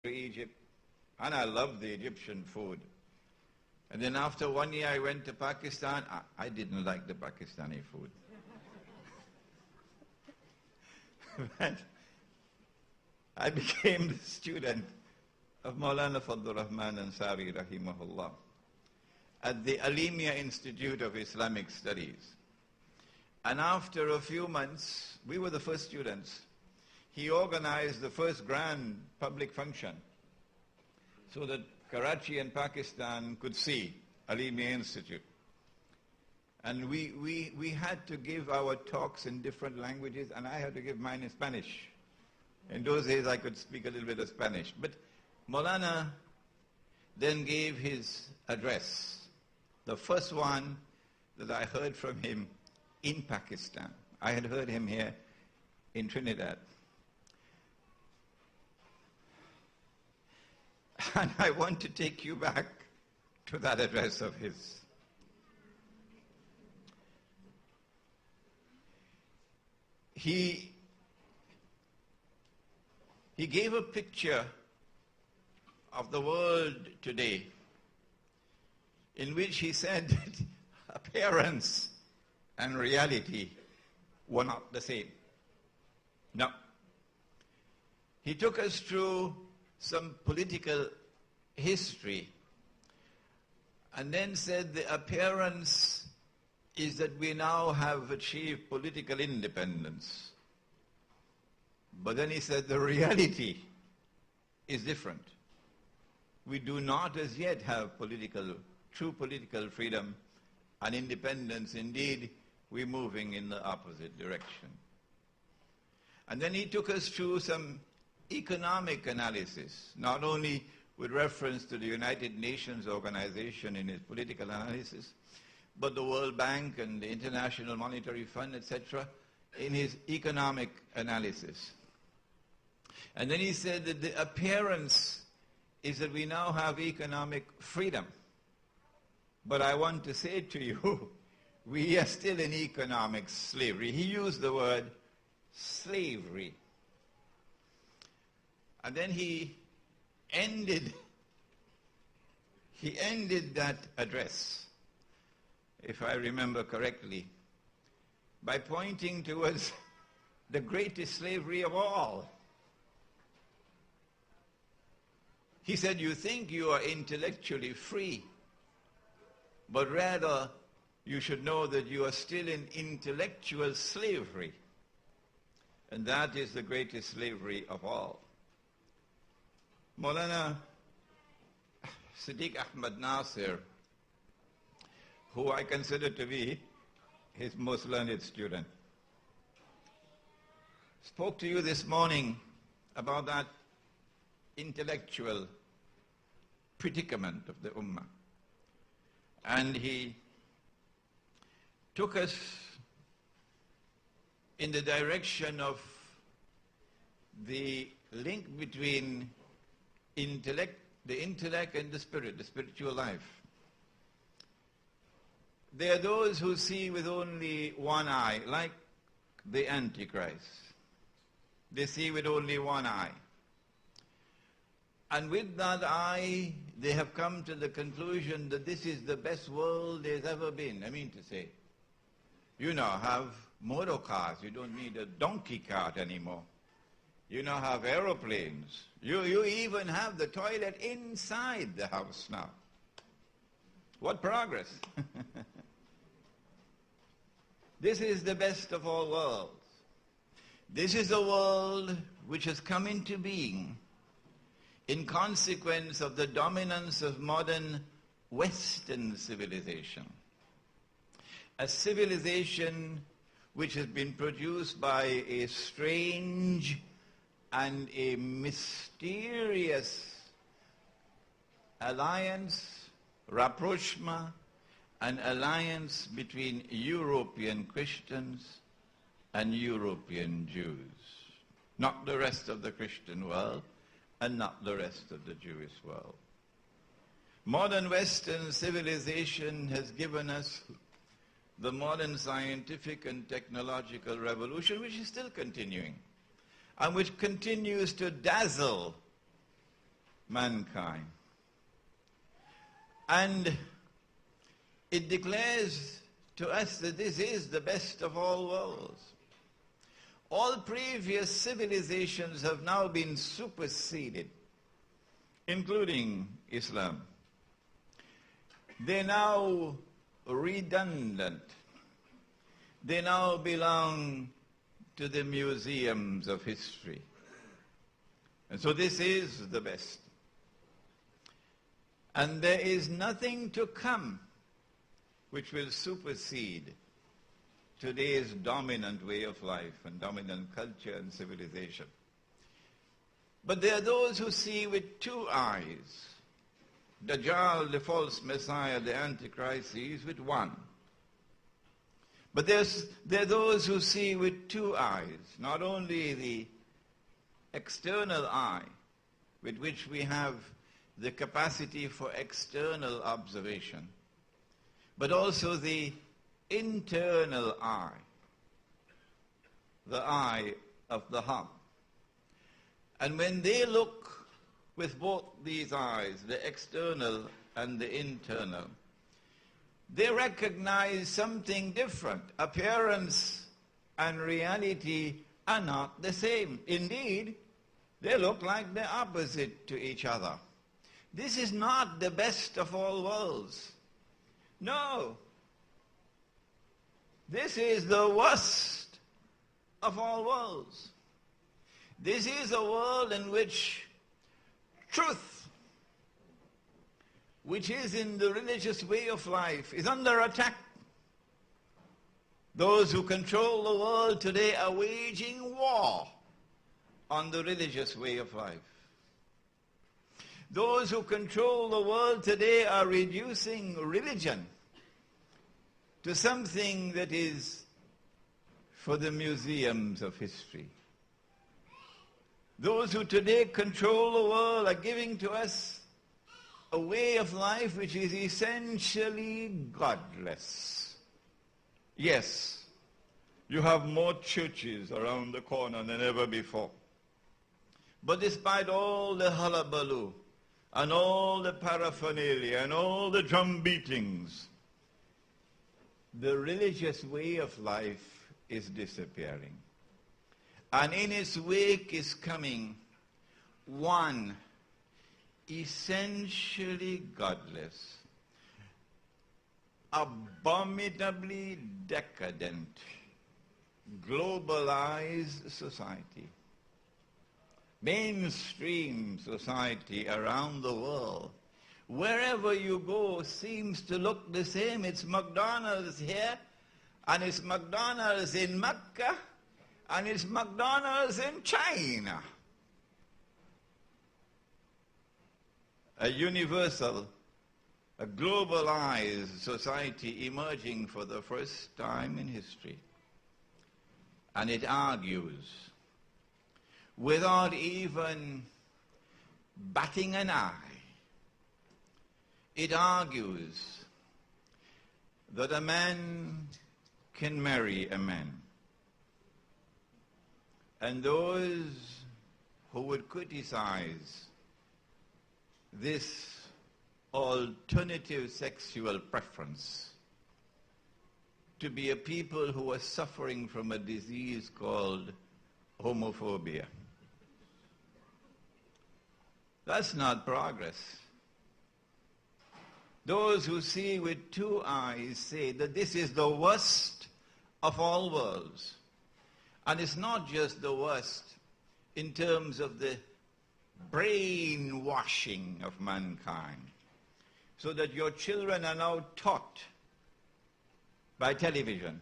Egypt, and I loved the Egyptian food. And then after 1 year I went to Pakistan. I didn't like the Pakistani food. But I became the student of Maulana Fadlur Rahman Ansari rahimahullah at the Alimia Institute of Islamic Studies. And after a few months, we were the first students. He organized the first grand public function so that Karachi and Pakistan could see Alimia Institute. And we had to give our talks in different languages, and I had to give mine in Spanish. In those days I could speak a little bit of Spanish. But Maulana then gave his address, the first one that I heard from him in Pakistan. I had heard him here in Trinidad. And I want to take you back to that address of his. He gave a picture of the world today in which he said that appearance and reality were not the same. No. He took us through some political history and then said the appearance is that we now have achieved political independence. But then he said the reality is different. We do not as yet have true political freedom and independence. Indeed, we're moving in the opposite direction. And then he took us through some economic analysis, not only with reference to the United Nations organization in his political analysis, but the World Bank and the International Monetary Fund, etc., in his economic analysis. And then he said that the appearance is that we now have economic freedom. But I want to say to you, we are still in economic slavery. He used the word slavery. And then he ended that address, if I remember correctly, by pointing towards the greatest slavery of all. He said, you think you are intellectually free, but rather you should know that you are still in intellectual slavery. And that is the greatest slavery of all. Maulana Siddiq Ahmad Nasir, who I consider to be his most learned student, spoke to you this morning about that intellectual predicament of the Ummah. And he took us in the direction of the link between the intellect and the spirit, the spiritual life. There are those who see with only one eye, like the Antichrist. They see with only one eye. And with that eye, they have come to the conclusion that this is the best world there's ever been. I mean to say, you now have motor cars. You don't need a donkey cart anymore. You now have aeroplanes. You even have the toilet inside the house now. What progress. This is the best of all worlds. This is a world which has come into being in consequence of the dominance of modern Western civilization. A civilization which has been produced by a strange and a mysterious alliance, rapprochement, an alliance between European Christians and European Jews. Not the rest of the Christian world, and not the rest of the Jewish world. Modern Western civilization has given us the modern scientific and technological revolution, which is still continuing, and which continues to dazzle mankind. And it declares to us that this is the best of all worlds. All previous civilizations have now been superseded, including Islam. They're now redundant. They now belong to the museums of history. And so this is the best. And there is nothing to come which will supersede today's dominant way of life and dominant culture and civilization. But there are those who see with two eyes. Dajjal, the false Messiah, the Antichrist, sees with one. But there are those who see with two eyes, not only the external eye, with which we have the capacity for external observation, but also the internal eye, the eye of the heart. And when they look with both these eyes, the external and the internal, they recognize something different. Appearance and reality are not the same. Indeed, they look like they're opposite to each other. This is not the best of all worlds. No. This is the worst of all worlds. This is a world in which truth, which is in the religious way of life, is under attack. Those who control the world today are waging war on the religious way of life. Those who control the world today are reducing religion to something that is for the museums of history. Those who today control the world are giving to us a way of life which is essentially godless. Yes, you have more churches around the corner than ever before. But despite all the hullabaloo and all the paraphernalia and all the drum beatings, the religious way of life is disappearing. And in its wake is coming one essentially godless, abominably decadent, globalized society. Mainstream society around the world, wherever you go, seems to look the same. It's McDonald's here, and it's McDonald's in Mecca, and it's McDonald's in China. A universal, a globalized society emerging for the first time in history. And it argues, without even batting an eye, it argues that a man can marry a man. And those who would criticize this alternative sexual preference to be a people who are suffering from a disease called homophobia. That's not progress. Those who see with two eyes say that this is the worst of all worlds. And it's not just the worst in terms of the brainwashing of mankind, so that your children are now taught by television